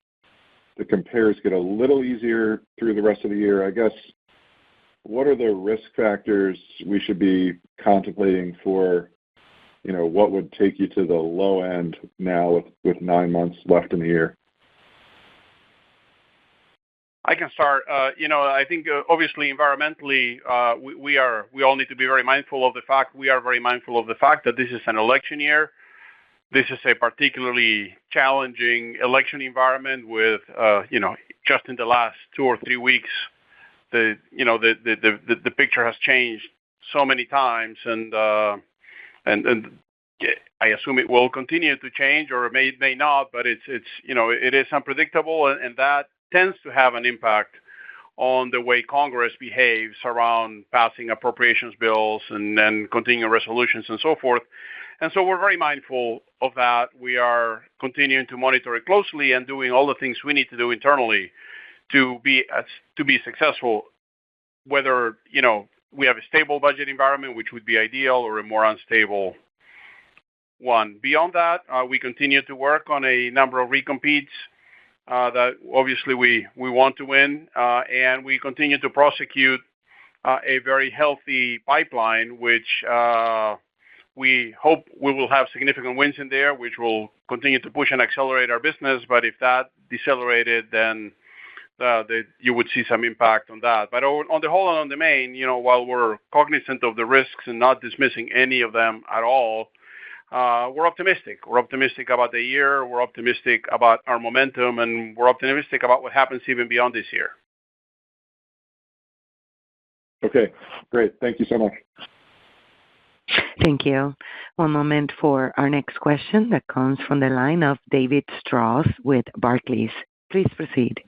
The compares get a little easier through the rest of the year. I guess, what are the risk factors we should be contemplating for, what would take you to the low end now with 9 months left in the year? I can start. I think obviously environmentally, we all need to be very mindful of the fact. We are very mindful of the fact that this is an election year. This is a particularly challenging election environment with, just in the last 2 or 3 weeks, the picture has changed so many times, and I assume it will continue to change, or it may not, but it is unpredictable, and that tends to have an impact on the way Congress behaves around passing appropriations bills and then continuing resolutions and so forth. And so we're very mindful of that. We are continuing to monitor it closely and doing all the things we need to do internally to be successful, whether we have a stable budget environment, which would be ideal, or a more unstable one. Beyond that, we continue to work on a number of recompetes that obviously we want to win, and we continue to prosecute a very healthy pipeline, which we hope we will have significant wins in there, which will continue to push and accelerate our business. But if that decelerated, then you would see some impact on that. But on the whole and on the main, while we're cognizant of the risks and not dismissing any of them at all, we're optimistic. We're optimistic about the year. We're optimistic about our momentum, and we're optimistic about what happens even beyond this year. Okay, great. Thank you so much. Thank you. One moment for our next question that comes from the line of David Strauss with Barclays. Please proceed.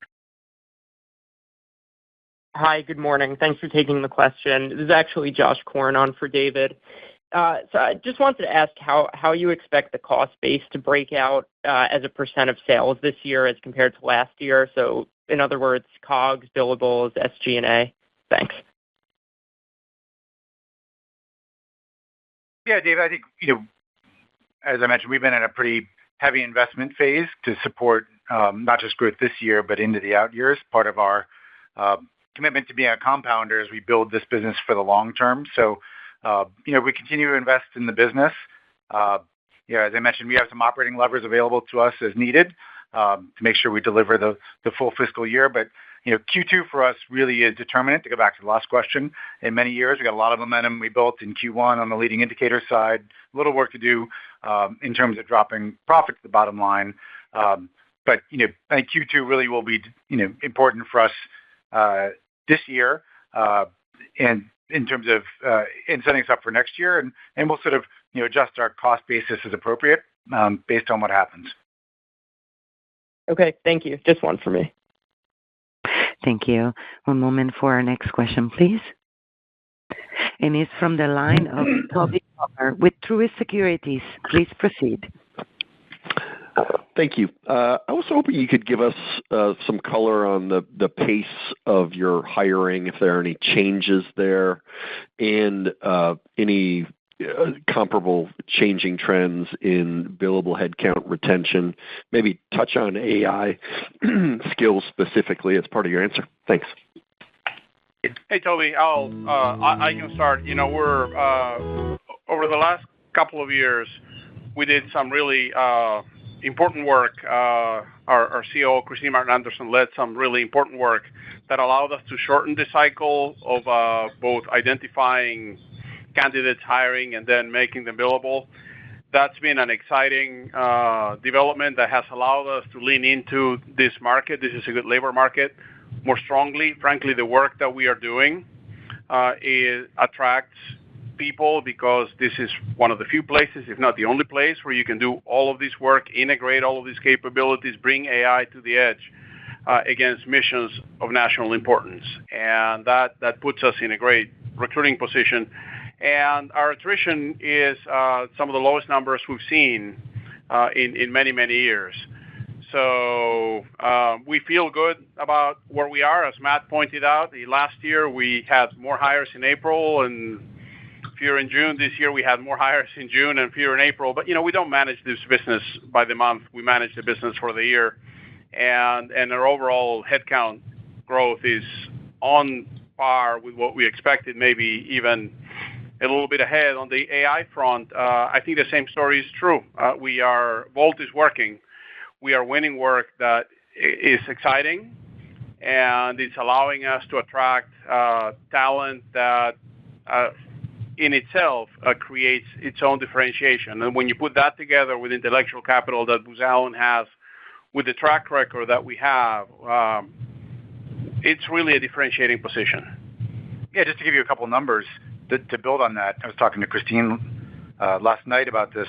Hi, good morning. Thanks for taking the question. This is actually Josh Korn on for David. So I just wanted to ask how you expect the cost base to break out as a % of sales this year as compared to last year. So in other words, COGS, billables, SG&A. Thanks. Yeah, Dave, I think, as I mentioned, we've been in a pretty heavy investment phase to support not just growth this year, but into the out years. Part of our commitment to being a compounder as we build this business for the long term. So, we continue to invest in the business. As I mentioned, we have some operating levers available to us as needed to make sure we deliver the full fiscal year. But, Q2 for us really is determinant, to go back to the last question. In many years, we got a lot of momentum we built in Q1 on the leading indicator side, a little work to do in terms of dropping profit to the bottom line. But, I think Q2 really will be, important for us this year and in terms of in setting us up for next year. And we'll sort of, adjust our cost basis as appropriate based on what happens. Okay, thank you. Just one for me. Thank you. One moment for our next question, please. And it's from the line of Tobey Sommer with Truist Securities. Please proceed. Thank you. I was hoping you could give us some color on the pace of your hiring, if there are any changes there, and any comparable changing trends in billable headcount retention. Maybe touch on AI skills specifically as part of your answer. Thanks. Hey, Toby, I can start. We're over the last couple of years, we did some really important work. Our CEO, Christine Martin Anderson, led some really important work that allowed us to shorten the cycle of both identifying candidates, hiring, and then making them billable. That's been an exciting development that has allowed us to lean into this market. This is a good labor market more strongly. Frankly, the work that we are doing attracts people because this is one of the few places, if not the only place, where you can do all of this work, integrate all of these capabilities, bring AI to the edge against missions of national importance. And that puts us in a great recruiting position. And our attrition is some of the lowest numbers we've seen in many, many years. So we feel good about where we are. As Matt pointed out, last year we had more hires in April and fewer in June. This year we had more hires in June and fewer in April. But, we don't manage this business by the month. We manage the business for the year. And our overall headcount growth is on par with what we expected, maybe even a little bit ahead. On the AI front, I think the same story is true. Volt is working. We are winning work that is exciting, and it's allowing us to attract talent that in itself creates its own differentiation. And when you put that together with intellectual capital that Booz Allen has, with the track record that we have, it's really a differentiating position. Yeah, just to give you a couple of numbers to build on that, I was talking to Christine last night about this.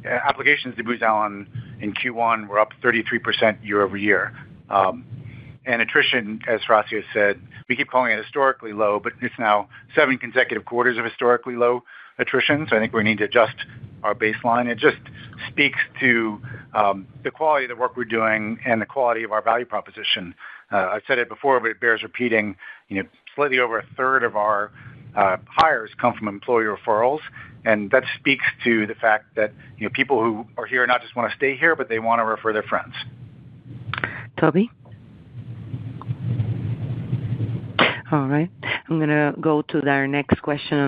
Applications to Booz Allen in Q1 were up 33% year over year. And attrition, as Horacio said, we keep calling it historically low, but it's now 7 consecutive quarters of historically low attrition. So I think we need to adjust our baseline. It just speaks to the quality of the work we're doing and the quality of our value proposition. I've said it before, but it bears repeating. Slightly over a third of our hires come from employee referrals, and that speaks to the fact that people who are here not just want to stay here, but they want to refer their friends. Toby? All right. I'm going to go to our next question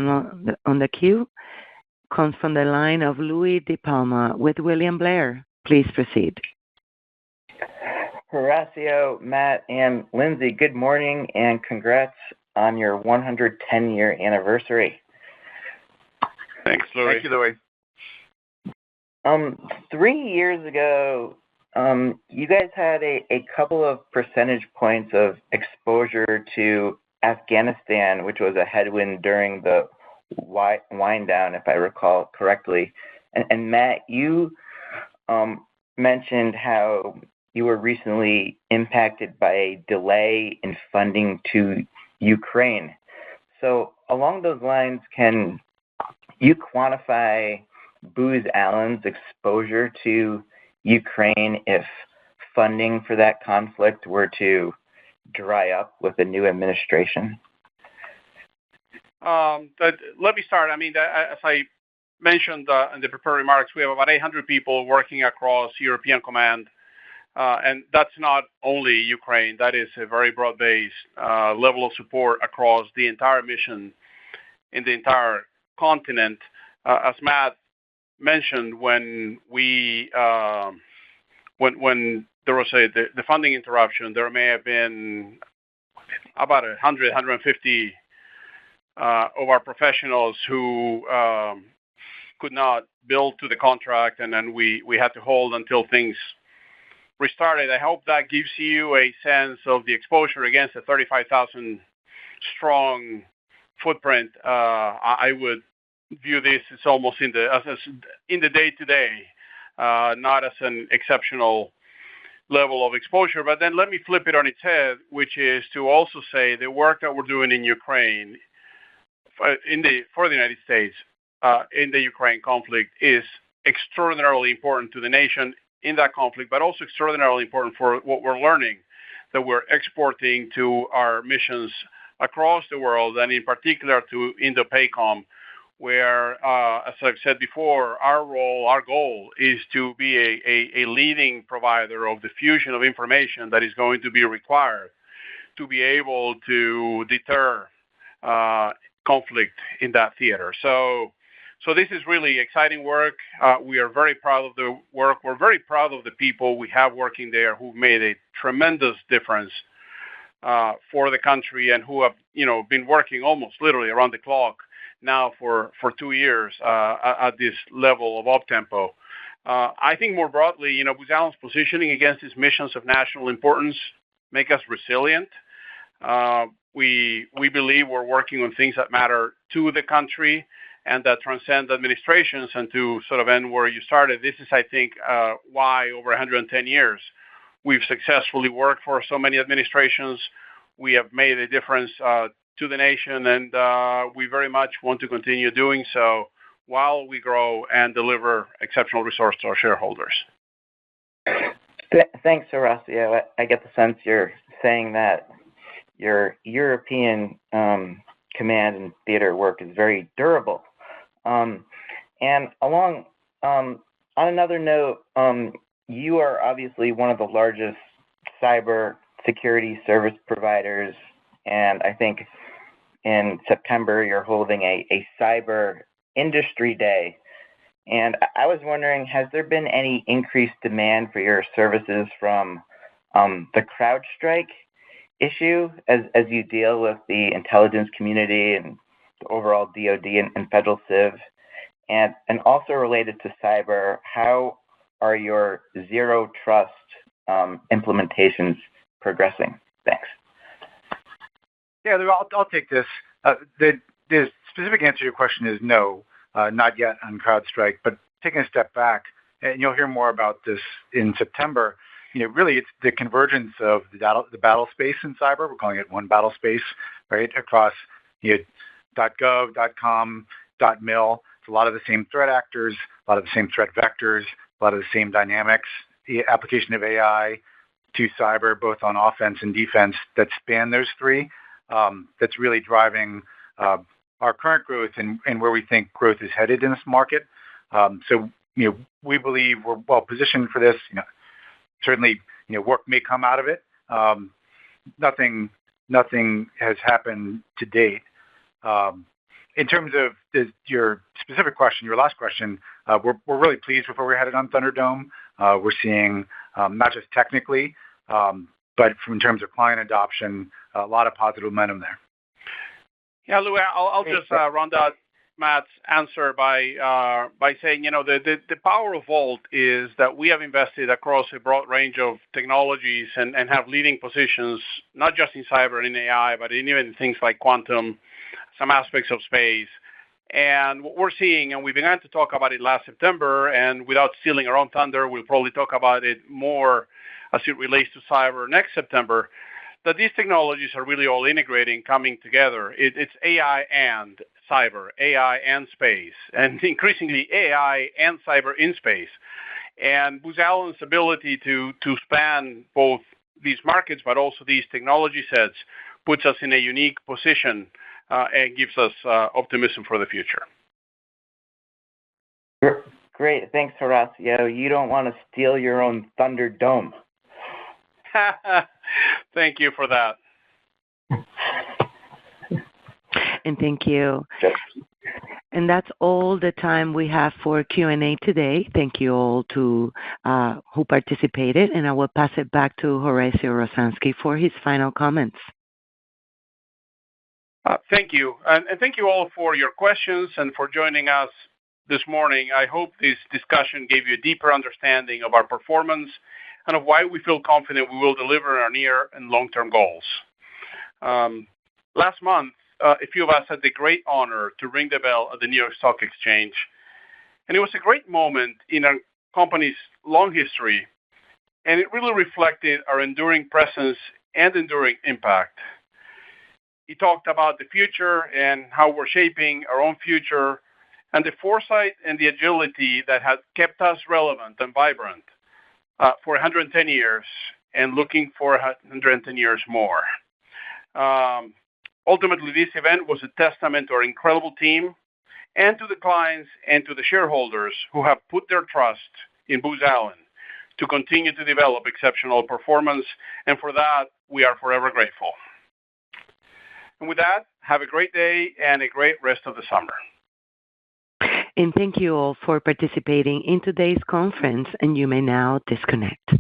on the queue. Comes from the line of Louis DiPalma with William Blair. Please proceed. Horacio, Matt, and Lindsay, good morning and congrats on your 110-year anniversary. Thanks, Louis. Thank you, Louis. 3 years ago, you guys had a couple of percentage points of exposure to Afghanistan, which was a headwind during the wind down, if I recall correctly. And Matt, you mentioned how you were recently impacted by a delay in funding to Ukraine. So along those lines, can you quantify Booz Allen's exposure to Ukraine if funding for that conflict were to dry up with the new administration? Let me start. I mean, as I mentioned in the prepared remarks, we have about 800 people working across European Command. And that's not only Ukraine. That is a very broad-based level of support across the entire mission in the entire continent. As Matt mentioned, when there was the funding interruption, there may have been about 150 of our professionals who could not bill to the contract, and then we had to hold until things restarted. I hope that gives you a sense of the exposure against a 35,000 strong footprint. I would view this as almost in the day-to-day, not as an exceptional level of exposure. But then let me flip it on its head, which is to also say the work that we're doing in Ukraine for the United States in the Ukraine conflict is extraordinarily important to the nation in that conflict, but also extraordinarily important for what we're learning that we're exporting to our missions across the world, and in particular to Indo-PACOM, where, as I've said before, our goal is to be a leading provider of the fusion of information that is going to be required to be able to deter conflict in that theater. So this is really exciting work. We are very proud of the work. We're very proud of the people we have working there who've made a tremendous difference for the country and who have been working almost literally around the clock now for 2 years at this level of up-tempo. I think more broadly, Booz Allen's positioning against these missions of national importance make us resilient. We believe we're working on things that matter to the country and that transcend administrations. And to sort of end where you started, this is, I think, why over 110 years we've successfully worked for so many administrations. We have made a difference to the nation, and we very much want to continue doing so while we grow and deliver exceptional resource to our shareholders. Thanks, Horacio. I get the sense you're saying that your European command and theater work is very durable. And on another note, you are obviously one of the largest cyber security service providers, and I think in September you're holding a cyber industry day. And I was wondering, has there been any increased demand for your services from the CrowdStrike issue as you deal with the intelligence community and the overall DoD and federal civ? And also related to cyber, how are your zero trust implementations progressing? Thanks. Yeah, I'll take this. The specific answer to your question is no, not yet on CrowdStrike. But taking a step back, and you'll hear more about this in September. Really, it's the convergence of the battle space in cyber. We're calling it one battle space, right, across .gov, .com, .mil. It's a lot of the same threat actors, a lot of the same threat vectors, a lot of the same dynamics, the application of AI to cyber, both on offense and defense, that span those three. That's really driving our current growth and where we think growth is headed in this market. So we believe we're well positioned for this. Certainly, work may come out of it. Nothing has happened to date. In terms of your specific question, your last question, we're really pleased with where we're headed on Thunderdome. We're seeing not just technically, but in terms of client adoption, a lot of positive momentum there. Yeah, Lou, I'll just round out Matt's answer by saying, the power of Vault is that we have invested across a broad range of technologies and have leading positions, not just in cyber and in AI, but in even things like quantum, some aspects of space. And what we're seeing, and we began to talk about it last September, and without stealing our own thunder, we'll probably talk about it more as it relates to cyber next September, that these technologies are really all integrating, coming together. It's AI and cyber, AI and space, and increasingly AI and cyber in space. And Booz Allen's ability to span both these markets, but also these technology sets, puts us in a unique position and gives us optimism for the future. Great. Thanks, Horacio. You don't want to steal your own Thunderdome. Thank you for that. And thank you. And that's all the time we have for Q&A today. Thank you all to who participated, and I will pass it back to Horacio Rosansky for his final comments. Thank you. And thank you all for your questions and for joining us this morning. I hope this discussion gave you a deeper understanding of our performance and of why we feel confident we will deliver our near and long-term goals. Last month, a few of us had the great honor to ring the bell at the New York Stock Exchange. And it was a great moment in our company's long history, and it really reflected our enduring presence and enduring impact. He talked about the future and how we're shaping our own future and the foresight and the agility that has kept us relevant and vibrant for 110 years and looking for 110 years more. Ultimately, this event was a testament to our incredible team and to the clients and to the shareholders who have put their trust in Booz Allen to continue to develop exceptional performance, and for that, we are forever grateful. And with that, have a great day and a great rest of the summer. And thank you all for participating in today's conference, and you may now disconnect.